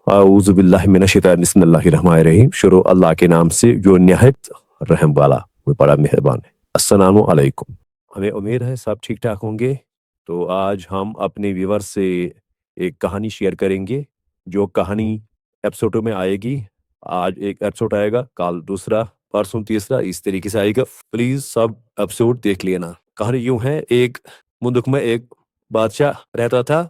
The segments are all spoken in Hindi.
आऊज़ुबिल्लाहि मिनश्शैतानिर बिस्मिल्लाहिर्रहमानिर्रहीम। शुरू अल्लाह के नाम से जो निहायत रहम वाला, वो बड़ा मेहरबान है। अस्सलामु अलैकुम। हमें उम्मीद है सब ठीक ठाक होंगे। तो आज हम अपने व्यूअर्स से एक कहानी शेयर करेंगे, जो कहानी एपिसोडों में आएगी। आज एक एपिसोड आएगा, कल दूसरा, परसों तीसरा, इस तरीके से आएगा। प्लीज सब एपिसोड देख लेना। कहानी यूं है, एक मुल्क में एक बादशाह रहता था।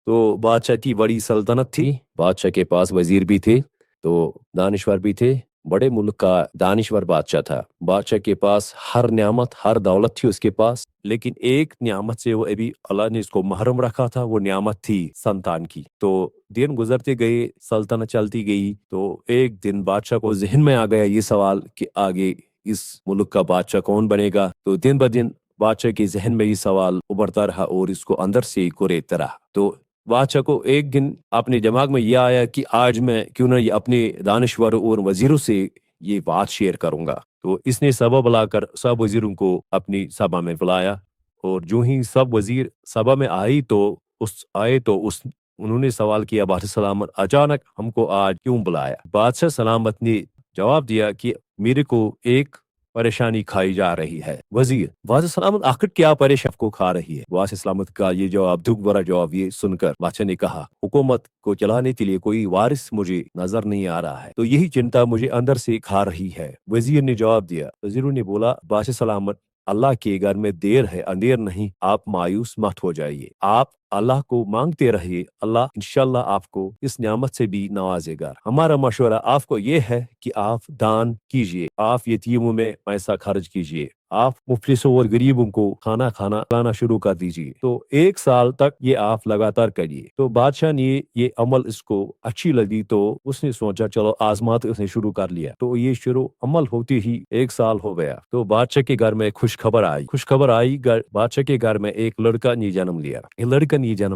तो बादशाह की बड़ी सल्तनत थी। बादशाह के पास वजीर भी थे, तो दानिश्वर भी थे। बड़े मुल्क का दानिश्वर बादशाह था। बादशाह के पास हर नियामत, हर दौलत थी उसके पास। लेकिन एक नियामत से वो अभी अल्लाह ने इसको महरूम रखा था। वो नियामत थी संतान की। तो दिन गुजरते गए, सल्तनत चलती गई। तो एक दिन बादशाह को जहन में आ गया ये सवाल कि आगे इस मुल्क का बादशाह कौन बनेगा। तो दिन ब दिन बादशाह के जहन में ये सवाल उभरता रहा और इसको अंदर से कुरेदता रहा। तो बादशाह को एक दिन अपने दिमाग में यह आया कि आज मैं क्यों ना ये अपने दानिश्वर और वजीरों से ये बात शेयर करूंगा। तो इसने सभा बुलाकर सब वजीरों को अपनी सभा में बुलाया। और जो ही सब वजीर सभा में आए तो उस उन्होंने सवाल किया, बादशाह सलामत, अचानक हमको आज क्यों बुलाया। बादशाह सलामत ने जवाब दिया कि मेरे को एक परेशानी खाई जा रही है। वजीर, बादशाह सलामत, आखिर क्या परेशानी को खा रही है। बादशाह सलामत का ये जवाब, दुख भरा जवाब, ये सुनकर बादशाह ने कहा, हुकूमत को चलाने के लिए कोई वारिस मुझे नजर नहीं आ रहा है, तो यही चिंता मुझे अंदर से खा रही है। वजीर ने जवाब दिया। वजीरों ने बोला, बादशाह सलामत, अल्लाह के घर में देर है अंधेर नहीं, आप मायूस मत हो जाइए। आप अल्लाह को मांगते रहिए, अल्लाह इंशाल्लाह आपको इस नियामत से भी नवाजेगा। हमारा मशवरा आपको ये है कि आप दान कीजिए, आप यतीमों में पैसा खर्च कीजिए, आप मुफलिसों और गरीबों को खाना खिलाना शुरू कर दीजिए। तो 1 साल तक ये आप लगातार करिए। तो बादशाह ने ये अमल इसको अच्छी लगी, तो उसने सोचा चलो आजमाते, उसने शुरू कर लिया। तो ये शुरू अमल होती ही 1 साल हो गया। तो बादशाह के घर में खुशखबर आई। बादशाह के घर में एक लड़का ने जन्म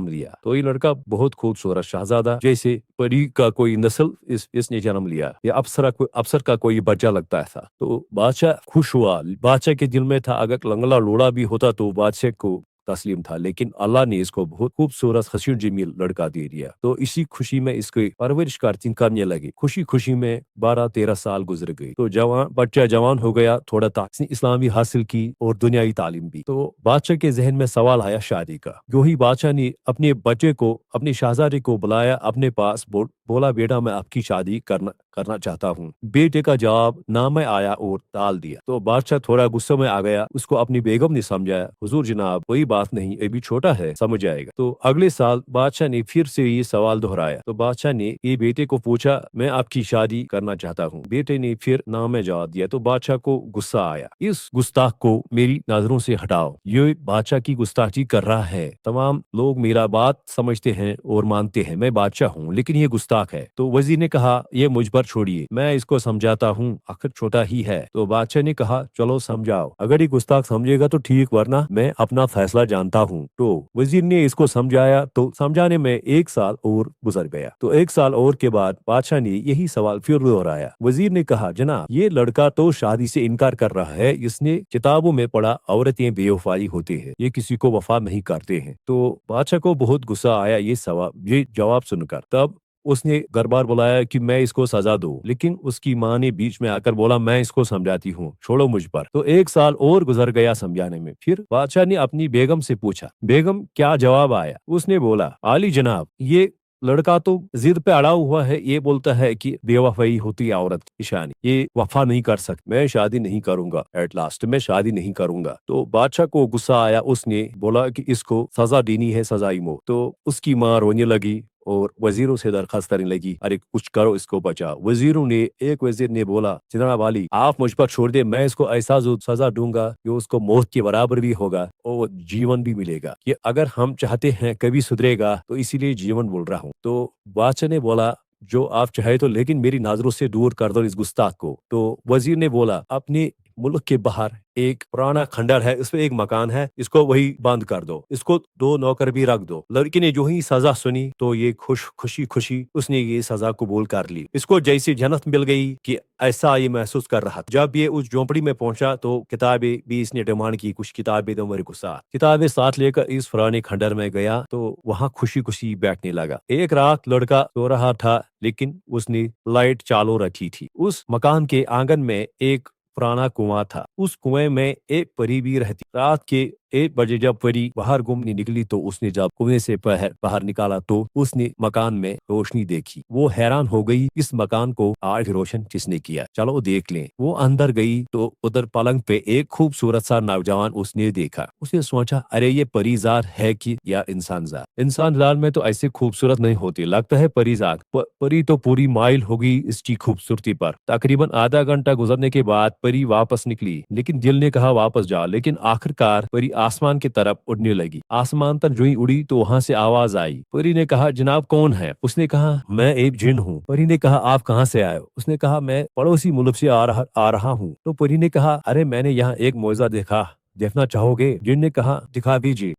लिया। तो ये लड़का बहुत खूबसूरत शहजादा जैसे परी का कोई नस्ल इसने जन्म लिया। ये अफसर का कोई बच्चा लगता था। तो बादशाह खुश हुआ। बादशाह के दिल में था, अगर लंगड़ा लोड़ा भी होता तो बादशाह को तस्लीम था, लेकिन अल्लाह ने इसको बहुत खूबसूरत हसीन जमील लड़का दे दिया। तो इसी खुशी में इसकी परवरिश करने लगे। खुशी खुशी में 12-13 साल गुजर गए। तो बच्चा जवान हो गया, थोड़ा इसने इस्लाम भी हासिल की और दुनियाई तालीम भी। तो बादशाह के जहन में सवाल आया शादी का। जो ही बादशाह ने अपने बच्चे को, अपने शहजादे को बुलाया अपने पास, बोला, बेटा मैं आपकी शादी करना चाहता हूँ। बेटे का जवाब ना में आया और टाल दिया। तो बादशाह थोड़ा गुस्से में आ गया। उसको अपनी बेगम ने समझाया, हुजूर जनाब, कोई बात नहीं, अभी छोटा है, समझ जाएगा। तो अगले साल बादशाह ने फिर से ये सवाल दोहराया। तो बादशाह ने ये बेटे को पूछा, मैं आपकी शादी करना चाहता हूँ। बेटे ने फिर ना में जवाब दिया। तो बादशाह को गुस्सा आया, इस गुस्ताख को मेरी नजरों से हटाओ, ये बादशाह की गुस्ताखी कर रहा है। तमाम लोग मेरा बात समझते हैं और मानते हैं, मैं बादशाह हूँ, लेकिन ये गुस्ताख है। तो वजीर ने कहा, ये मुझ पर छोड़िए, मैं इसको समझाता हूँ, आखिर छोटा ही है। तो बादशाह ने कहा, चलो समझाओ, अगर ये गुस्ताख समझेगा तो ठीक, वरना मैं अपना फैसला जानता हूँ। तो वजीर ने इसको समझाया। तो समझाने में 1 साल और गुजर गया। तो 1 साल और के बाद बादशाह ने यही सवाल फिर दोहराया। वजीर ने कहा, जनाब, ये लड़का तो शादी से इनकार कर रहा है। इसने किताबों में पढ़ा औरतें बेवफाई होती है, ये किसी को वफा नहीं करते हैं। तो बादशाह को बहुत गुस्सा आया ये जवाब सुनकर। तब उसने दरबार बुलाया कि मैं इसको सजा दूं, लेकिन उसकी माँ ने बीच में आकर बोला, मैं इसको समझाती हूँ, छोड़ो मुझ पर। तो 1 साल और गुजर गया समझाने में। फिर बादशाह ने अपनी बेगम से पूछा, बेगम क्या जवाब आया। उसने बोला, आली जनाब, ये लड़का तो जिद पे अड़ा हुआ है, ये बोलता है कि बेवफाई होती है औरत की निशानी, ये वफा नहीं कर सकती, मैं शादी नहीं करूंगा। एट लास्ट मैं शादी नहीं करूंगा। तो बादशाह को गुस्सा आया। उसने बोला कि इसको सजा देनी है, सजाई मौत। तो उसकी माँ रोने लगी और वजीरों से दरखास्त करने लगी, अरे कुछ करो, इसको बचाओ। एक वजीर ने बोला, जनाब वाली, आप मुझ पर छोड़ दे, मैं इसको ऐसा सजा दूंगा कि उसको मौत के बराबर भी होगा और जीवन भी मिलेगा। कि अगर हम चाहते हैं कभी सुधरेगा, तो इसीलिए जीवन बोल रहा हूँ। तो बादशाह ने बोला, जो आप चाहे तो, लेकिन मेरी नजरों से दूर कर दो इस गुस्ताख को। तो वजीर ने बोला, अपने मुल्क के बाहर एक पुराना खंडर है, इसमें एक मकान है, इसको वही बंद कर दो, इसको 2 नौकर भी रख दो। लड़की ने जो ही सजा सुनी तो ये खुशी खुशी उसने ये सजा कबूल कर ली। इसको जैसी जन्नत मिल गई कि ऐसा ये महसूस कर रहा था। जब ये उस झोंपड़ी में पहुंचा तो किताबें भी इसने डिमांड की, कुछ किताबें दो मेरे को साथ। किताबें साथ लेकर इस पुराने खंडर में गया तो वहां खुशी खुशी बैठने लगा। एक रात लड़का सो रहा था लेकिन उसने लाइट चालू रखी थी। उस मकान के आंगन में एक पुराना कुआं था। उस कुएं में एक परी भी रहती। रात के 1 बजे जब परी बाहर घूमने निकली तो उसने जब कुएं से बाहर निकाला तो उसने मकान में रोशनी देखी। वो हैरान हो गई, इस मकान को आज रोशन किसने किया, चलो देख लें। वो अंदर गई तो उधर पलंग पे एक खूबसूरत सा नौजवान उसने देखा। उसने सोचा, अरे ये परीजात है कि या इंसानजात। इंसानजात में तो ऐसे खूबसूरत नहीं होती, लगता है परीजात। परी तो पूरी माइल हो गई इसकी खूबसूरती पर। तकरीबन आधा घंटा गुजरने के बाद परी वापस निकली, लेकिन दिल ने कहा वापस जा। लेकिन आखिरकार परी आसमान की तरफ उड़ने लगी। आसमान तक जो ही उड़ी तो वहां से आवाज आई। परी ने कहा, जनाब कौन है? उसने कहा, मैं एक जिन हूँ। परी ने कहा, आप कहाँ से आए हो? उसने कहा, मैं पड़ोसी मुल्क से आ रहा हूँ। तो परी ने कहा, अरे मैंने यहाँ एक मौजा देखना चाहोगे? जिन ने कहा, दिखा दीजिए।